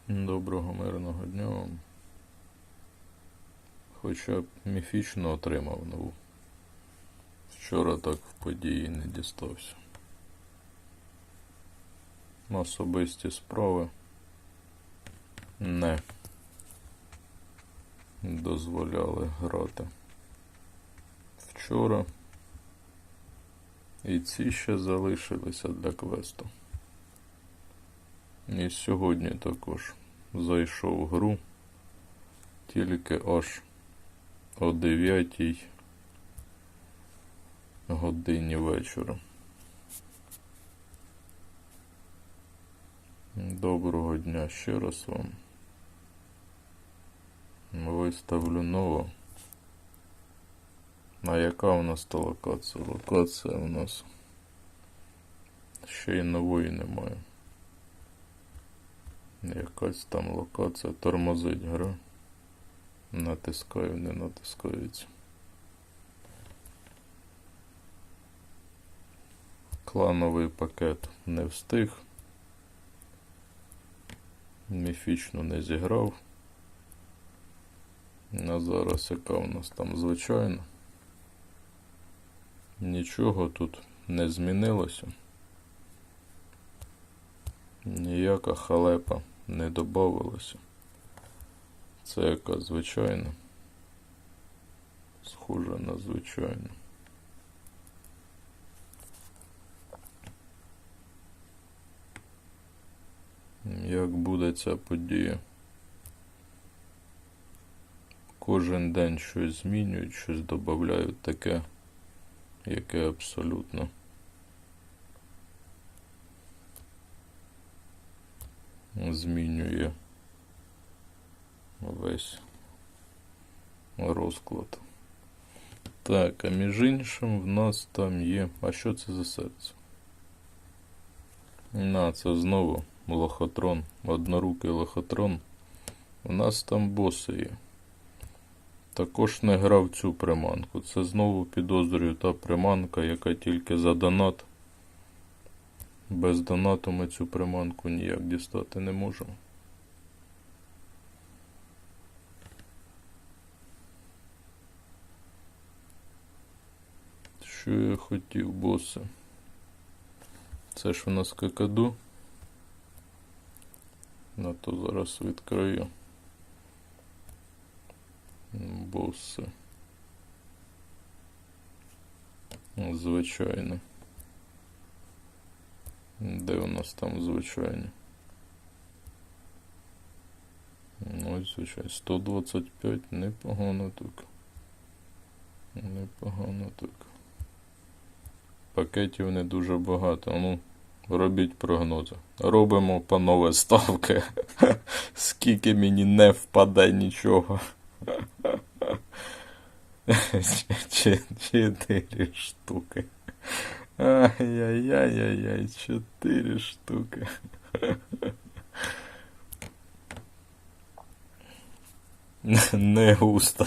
Доброго мирного дня вам. Хоча б міфічно отримав нову. Вчора так в події не дістався. Особисті справи не дозволяли грати вчора. І ці ще залишилися для квесту. І сьогодні також зайшов в гру тільки аж о 9 годині вечора. Доброго дня ще раз вам. Виставлю нову. А яка у нас та локація? Локація у нас ще й нової немає. Якась там локація, тормозить гра. Натискаю, не натискається. Клановий пакет не встиг. Міфічно не зіграв. А зараз яка у нас там звичайна. Нічого тут не змінилося. Ніяка халепа не добавилася. Це яка звичайна. Схожа на звичайну. Як буде ця подія? Кожен день щось змінюють, щось додають таке, яке абсолютно змінює весь розклад. Так, а між іншим в нас там є... А що це за серце? Це знову лохотрон, однорукий лохотрон. У нас там боси є. Також не грав цю приманку. Це знову підозрюю та приманка, яка тільки за донат. Без донату ми цю приманку ніяк дістати не можемо. Що я хотів, боси? Це ж у нас какаду. На то зараз відкрию. Боси. Звичайно. Де у нас там звичайні? Ось, звичайно. 125. Непогано так. Непогано так. Пакетів не дуже багато. Ну, робіть прогнози. Робимо, панове, ставки. Скільки мені не впаде нічого. 4 штуки. Ай-яй-яй-яй-яй, 4 штуки. Не густо.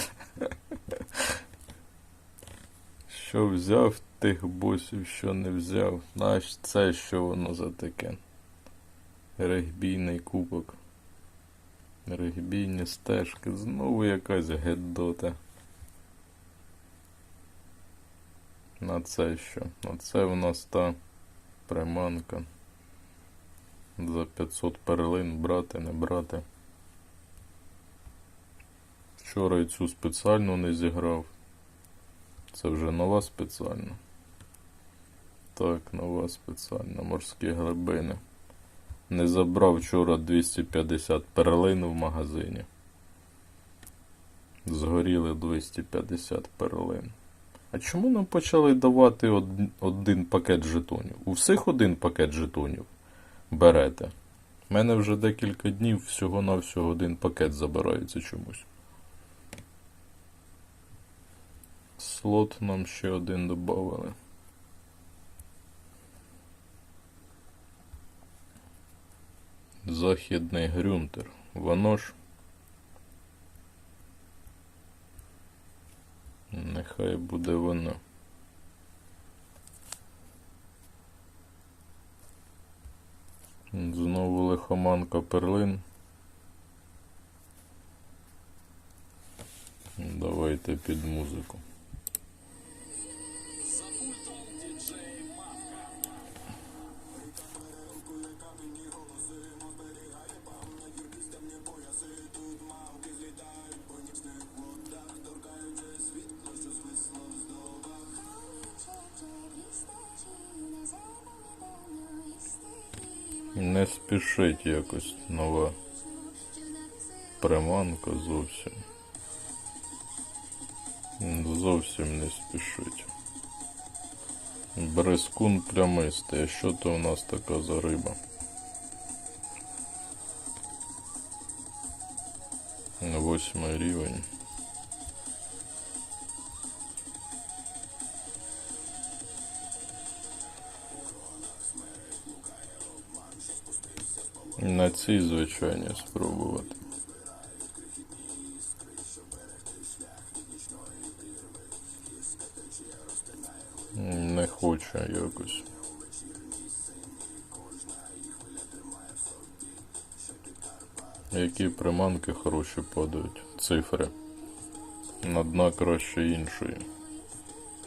Що взяв тих босів, що не взяв. Знаєш, це що воно за таке? Регбійний кубок. Регбійні стежки. Знову якась гедота. На це що? На це у нас та приманка. За 500 перлин брати, не брати. Вчора цю спеціально не зіграв. Це вже нова спеціальна. Так, нова спеціальна. Морські глибини. Не забрав вчора 250 перлин в магазині. Згоріли 250 перлин. А чому нам почали давати один пакет жетонів? У всіх один пакет жетонів берете. У мене вже декілька днів всього-навсього один пакет забирається чомусь. Слот нам ще один додали. Західний Грюнтер. Воно ж. Нехай буде воно. Знову лихоманка перлин. Давайте під музику. Не спішить якось нова приманка зовсім. Зовсім не спішить. Бризкун плямистий. А що то у нас така за риба? 8 рівень. На цій звичайні спробувати. Не хоче якось. Які приманки хороші падають. Цифри. На дна краще іншої.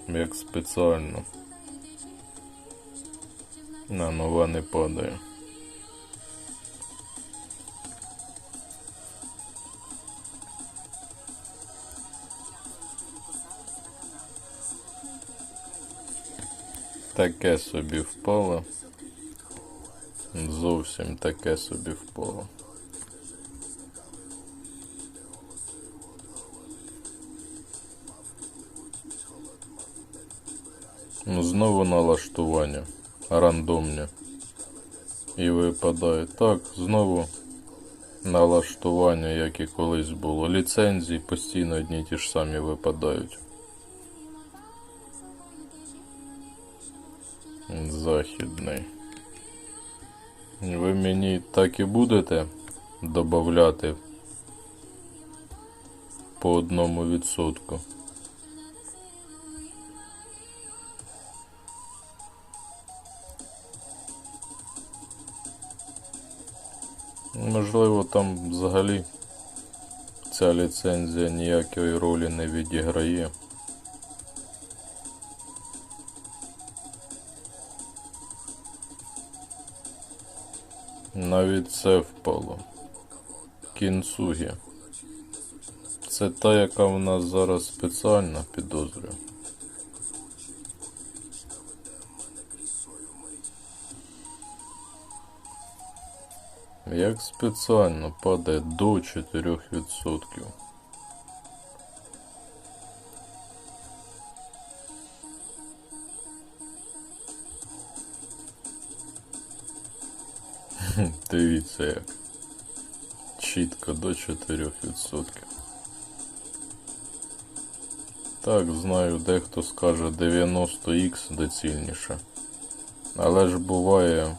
Як спеціально. На нова не падає. Таке собі впало. Зовсім таке собі впало. Знову налаштування. Рандомні. І випадає. Так, знову налаштування, як і колись було. Ліцензії постійно одні й ті ж самі випадають. Західний. Ви мені так і будете додавати по 1%. Можливо, там взагалі ця ліцензія ніякої ролі не відіграє. Навіть це впало. Кінцугі. Це та, яка в нас зараз спеціальна, підозрюю. Як спеціально падає до 4%. Дивіться як. Чітко до 4%. Так, знаю, дехто скаже 90х доцільніше. Але ж буває,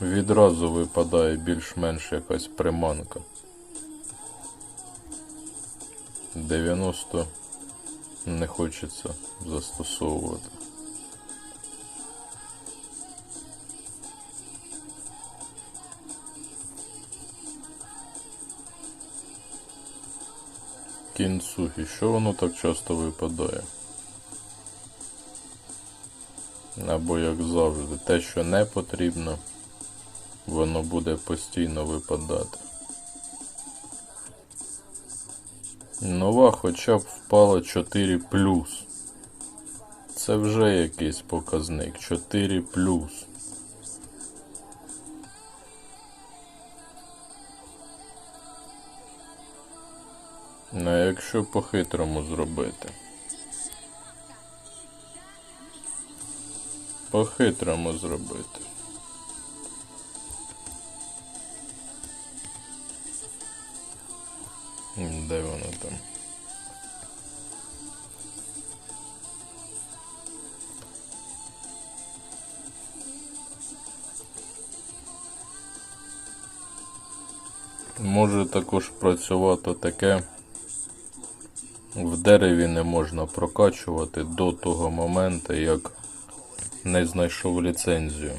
відразу випадає більш-менш якась приманка. 90 не хочеться застосовувати. Кінцухи, що воно так часто випадає? Або, як завжди, те, що не потрібно, воно буде постійно випадати. Нова хоча б впала 4+. Це вже якийсь показник. 4+. А якщо по-хитрому зробити? По-хитрому зробити. Де воно там? Може також працювати таке. В дереві не можна прокачувати до того моменту, як не знайшов ліцензію.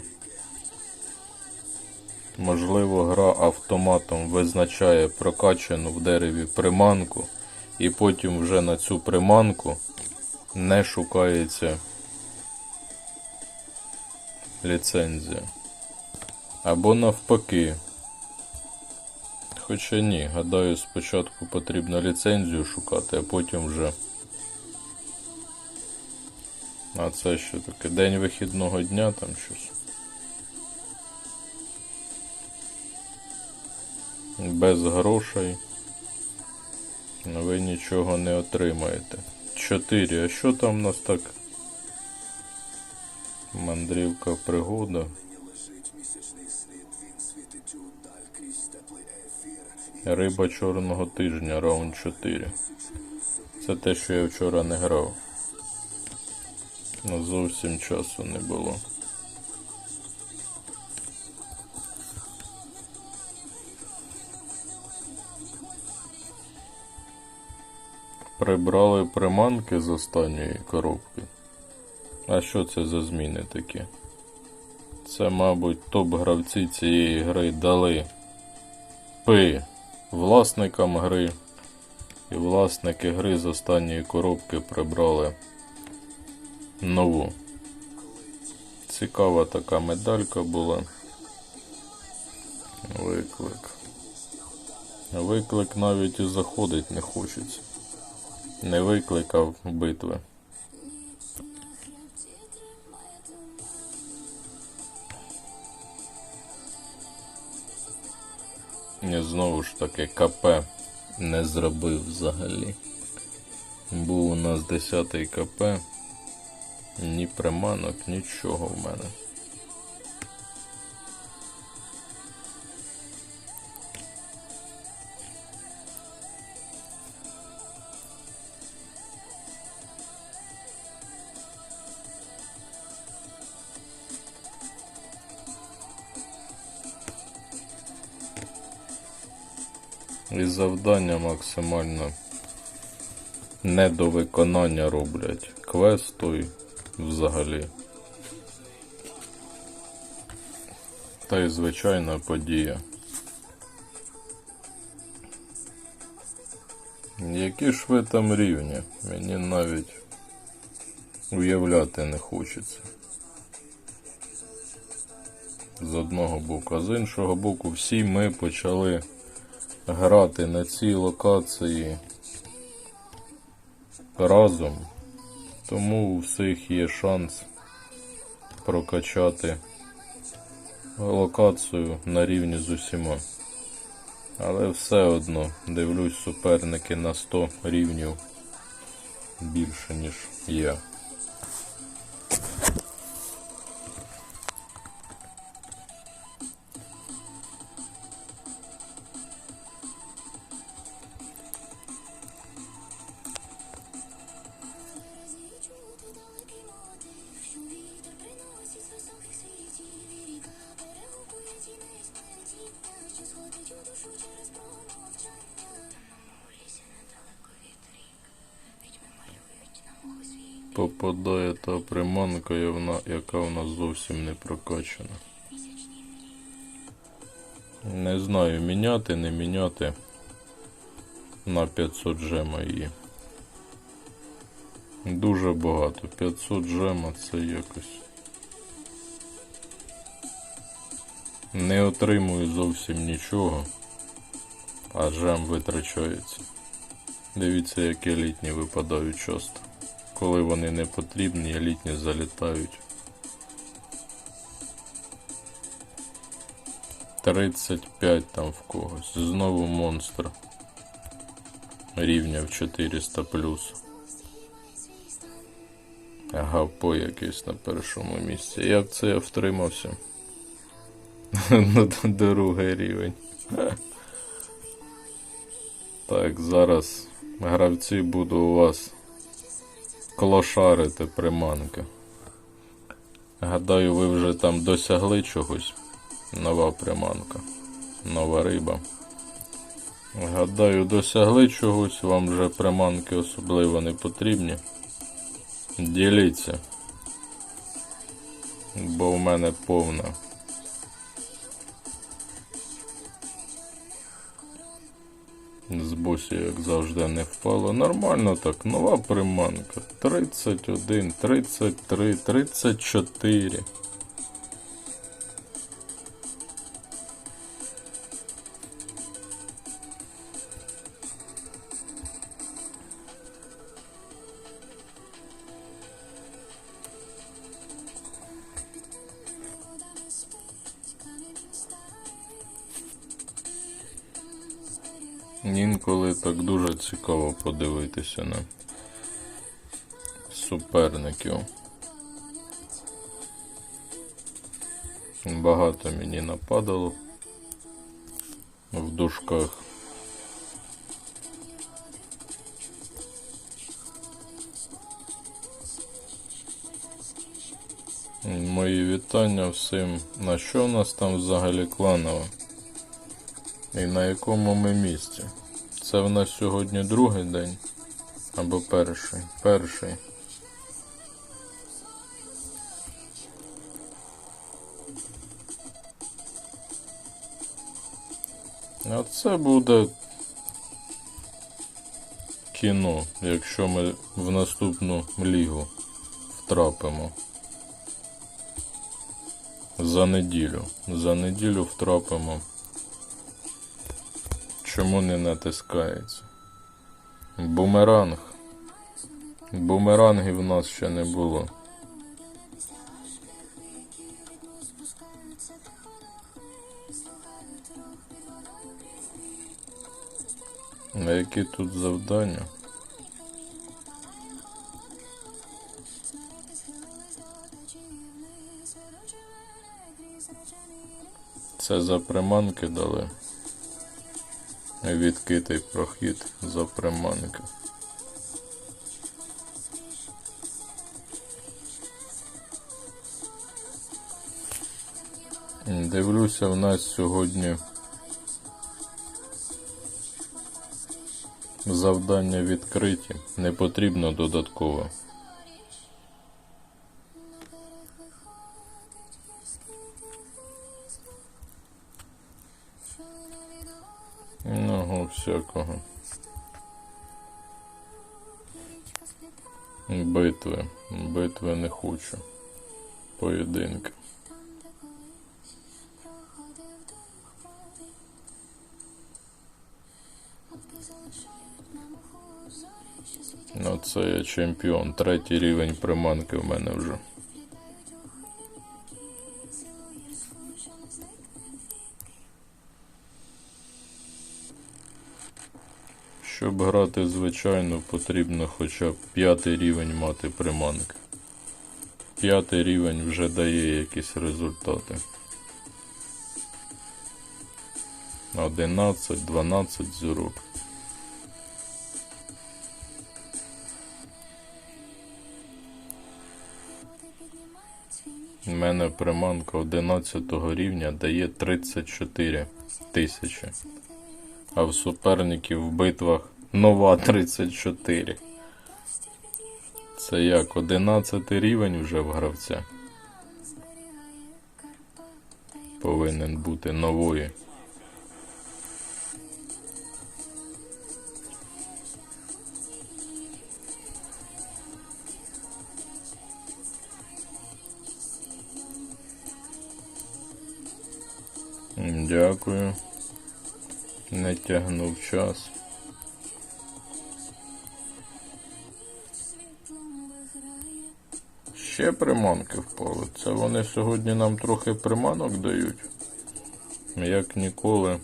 Можливо, гра автоматом визначає прокачану в дереві приманку і потім вже на цю приманку не шукається ліцензія. Або навпаки. Хоча ні, гадаю, спочатку потрібно ліцензію шукати, а потім вже. А це що таке? День вихідного дня там щось? Без грошей ви нічого не отримаєте. 4. А що там у нас так? Мандрівка пригода. Риба чорного тижня, раунд 4. Це те, що я вчора не грав. Ну, зовсім часу не було. Прибрали приманки з останньої коробки. А що це за зміни такі? Це, мабуть, топ-гравці цієї гри дали власникам гри. І власники гри з останньої коробки прибрали нову. Цікава така медалька була. Виклик. Виклик навіть і заходить не хочеться. Не виклик, а битви. І знову ж таки КП не зробив взагалі. Був у нас 10-й КП. Ні приманок, нічого в мене. І завдання максимально не до виконання роблять. Квест той взагалі. Та й звичайна подія. Які ж ви там рівні? Мені навіть уявляти не хочеться. З одного боку, а з іншого боку, всі ми почали грати на цій локації разом, тому у всіх є шанс прокачати локацію на рівні з усіма. Але все одно, дивлюсь, суперники на 100 рівнів більше, ніж я. Попадає та приманка, яка в нас зовсім не прокачана. Не знаю, міняти, не міняти на 500 жема її. Дуже багато. 500 жема це якось. Не отримую зовсім нічого, а жем витрачається. Дивіться, як елітні випадають часто. Коли вони не потрібні, елітні залітають. 35 там в когось. Знову монстр. Рівня в 400 плюс. Гавпо якийсь на першому місці. Як це я втримався? На другий рівень. Так, зараз гравці буду у вас клошарити приманки. Гадаю, ви вже там досягли чогось. Нова приманка. Нова риба. Гадаю, досягли чогось, вам вже приманки особливо не потрібні. Діліться. Бо в мене повна. З босі, як завжди, не впало. Нормально так, нова приманка. 31, 33, 34. Інколи так дуже цікаво подивитися на суперників. Багато мені нападало в дужках. Мої вітання всім. На що у нас там взагалі кланово? І на якому ми місці? Це в нас сьогодні другий день? Або перший? Перший. А це буде кіно, якщо ми в наступну лігу втрапимо. За неділю. За неділю втрапимо. Чому не натискається? Бумеранг. Бумерангів в нас ще не було. А які тут завдання? Це за приманки дали. Відкритий прохід за приманки. Дивлюся, в нас сьогодні завдання відкриті, не потрібно додатково. Всякого. Битви не хочу. Поєдинки. Ну це я чемпіон. 3-й рівень приманки в мене вже. Щоб грати звичайно, потрібно хоча б 5-й рівень мати приманки. 5-й рівень вже дає якісь результати. 11-12 зірок. У мене приманка 11-го рівня дає 34 тисячі. А в суперників в битвах нова 34. Це як 11 рівень вже в гравця. Повинен бути нової. Дякую. Не тягнув час. Ще приманки впали. Це вони сьогодні нам трохи приманок дають. Як ніколи.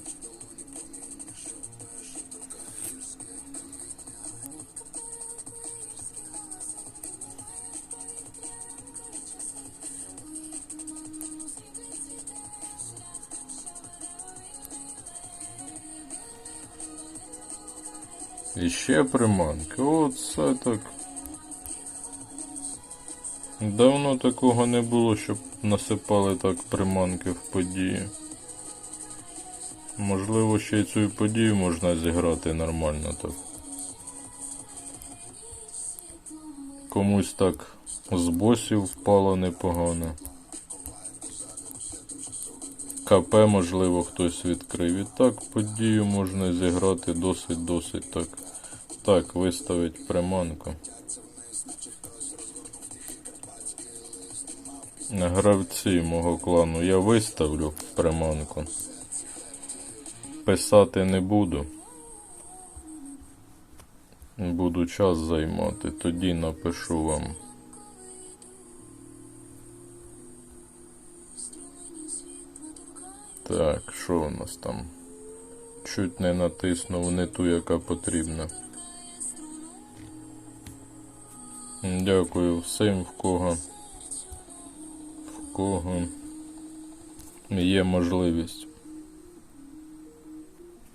І ще приманки. Оце так. Давно такого не було, щоб насипали так приманки в події. Можливо, ще й цю подію можна зіграти нормально так. Комусь так з босів впало непогано. КП, можливо, хтось відкрив. І так подію можна зіграти досить так. Так, виставить приманку. Гравці мого клану, я виставлю приманку. Писати не буду. Буду час займати, тоді напишу вам. Так, що у нас там? Чуть не натиснув не ту, яка потрібна. Дякую всім, в кого є можливість.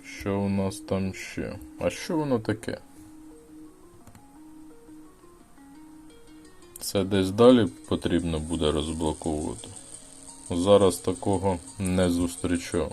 Що у нас там ще? А що воно таке? Це десь далі потрібно буде розблоковувати. Зараз такого не зустрічав.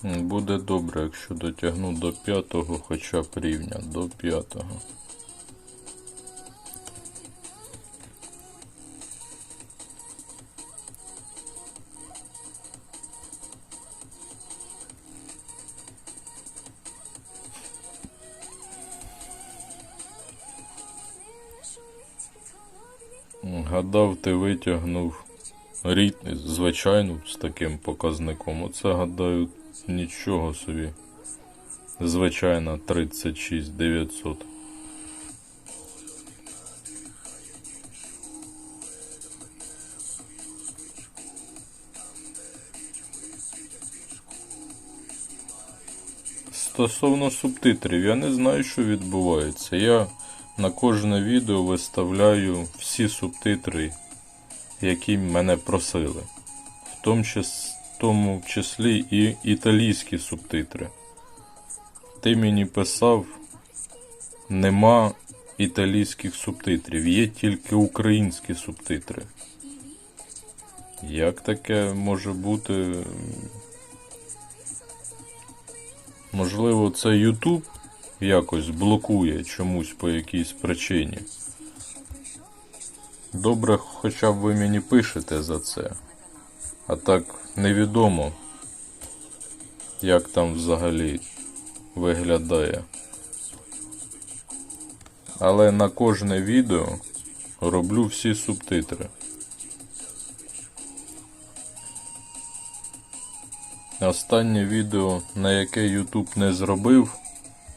Буде добре, якщо дотягну до 5-го хоча б рівня, до 5-го. Гадав, ти витягнув звичайну з таким показником. Оце, гадаю, нічого собі. Звичайна 36900. Стосовно субтитрів, я не знаю, що відбувається. Я на кожне відео виставляю всі субтитри, які мене просили. В тому числі і італійські субтитри. Ти мені писав, нема італійських субтитрів, є тільки українські субтитри. Як таке може бути? Можливо, це YouTube якось блокує чомусь по якійсь причині. Добре, хоча б ви мені пишете за це. А так невідомо, як там взагалі виглядає. Але на кожне відео роблю всі субтитри. Останнє відео, на яке YouTube не зробив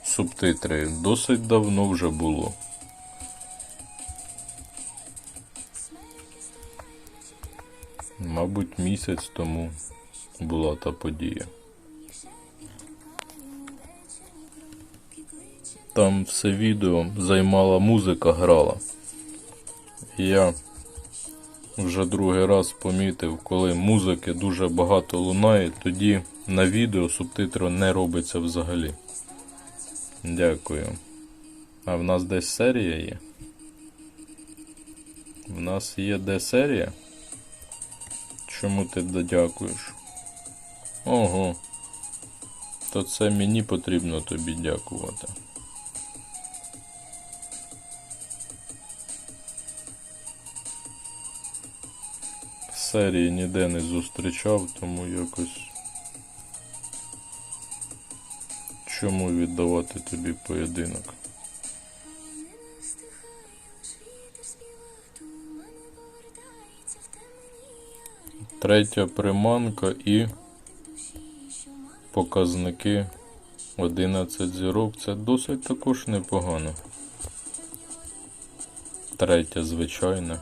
субтитри, досить давно вже було. Мабуть, місяць тому була та подія. Там все відео займала музика, грала. Я вже другий раз помітив, коли музики дуже багато лунає, тоді на відео субтитру не робиться взагалі. Дякую. А в нас десь серія є? В нас є де серія? Чому ти додякуєш? Ого. То це мені потрібно тобі дякувати. Серії ніде не зустрічав, тому якось... Чому віддавати тобі поєдинок? Третя приманка і показники 11 зірок. Це досить також непогано. Третя звичайна.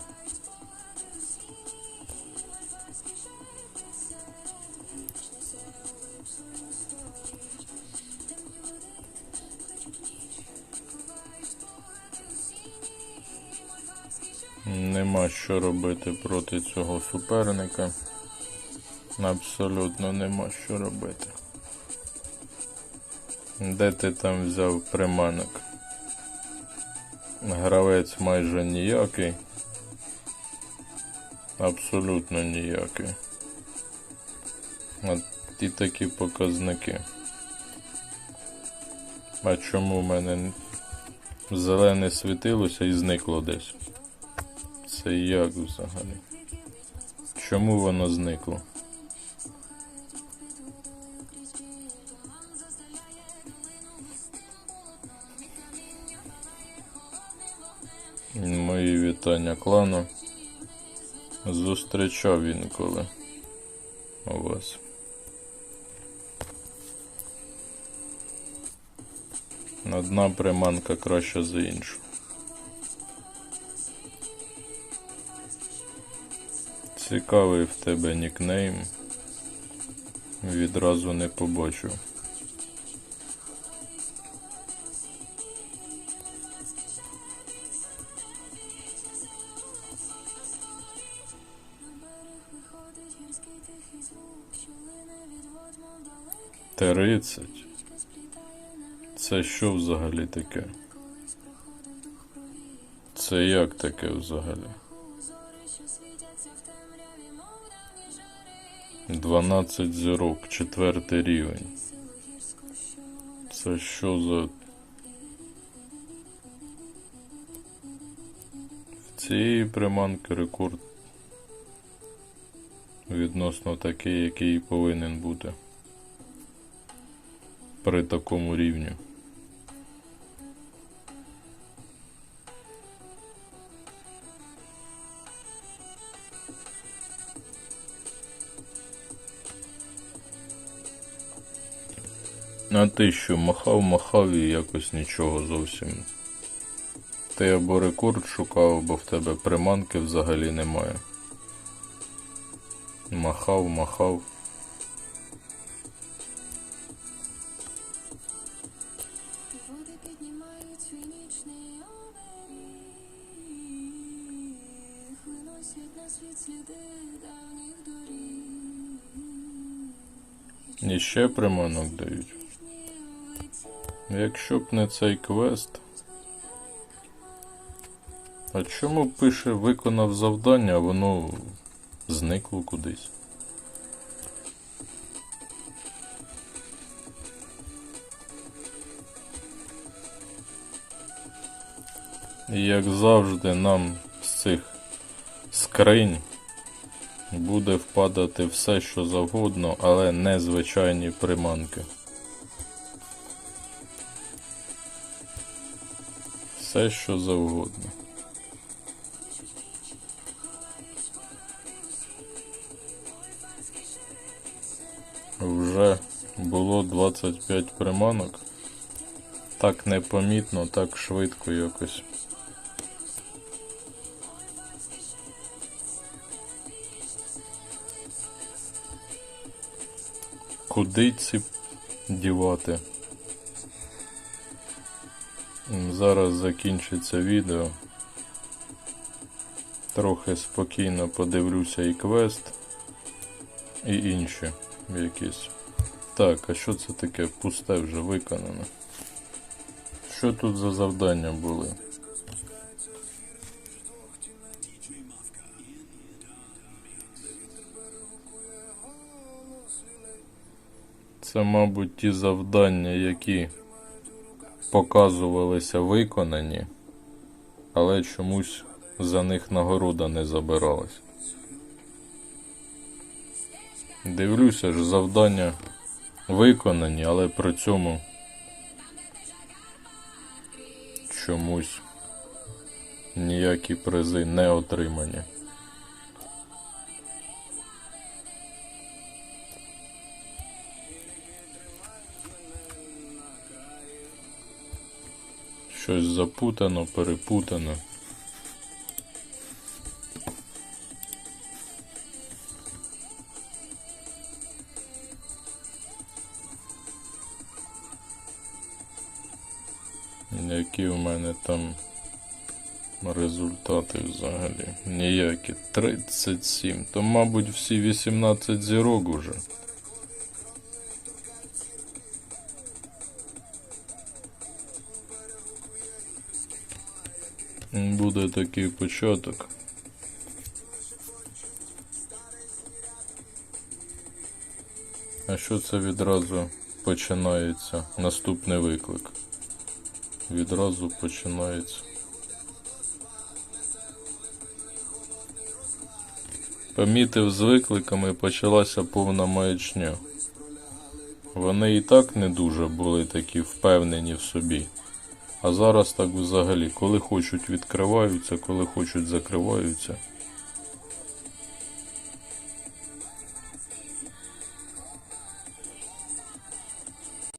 Нема що робити проти цього суперника. Абсолютно нема що робити. Де ти там взяв приманок? Гравець майже ніякий. Абсолютно ніякий. От і такі показники. А чому в мене зелене світилося і зникло десь? Це як взагалі? Чому воно зникло? Мої вітання клану. Зустрічав інколи у вас. Одна приманка краща за іншу. Цікавий в тебе нікнейм. Відразу не побачив. Тридцять. Це що взагалі таке? Це як таке взагалі? 12 зірок, 4-й рівень. Це що за... В цієї приманки рекорд відносно такий, який повинен бути при такому рівні. А ти що, махав і якось нічого зовсім. Ти або рекорд шукав, або в тебе приманки взагалі немає. Махав. І ще приманок дають. Якщо б не цей квест. А чому пише виконав завдання, а воно зникло кудись? І як завжди нам з цих скринь буде впадати все, що завгодно, але не звичайні приманки. Все, що завгодно. Вже було 25 приманок. Так непомітно, так швидко якось. Куди ці дівати? Зараз закінчиться відео. Трохи спокійно подивлюся і квест, і інші якісь. Так, а що це таке? Пусте вже виконане. Що тут за завдання були? Це, мабуть, ті завдання, які показувалися виконані, але чомусь за них нагорода не забиралась. Дивлюся ж, завдання виконані, але при цьому чомусь ніякі призи не отримані. Щось запутано, перепутано. Які в мене там результати взагалі? Ніякі. 37. То, мабуть, всі 18 зірок уже. Буде такий початок. А що це відразу починається? Наступний виклик. Відразу починається. Помітив, з викликами почалася повна маячня. Вони і так не дуже були такі впевнені в собі. А зараз так взагалі, коли хочуть відкриваються, коли хочуть закриваються.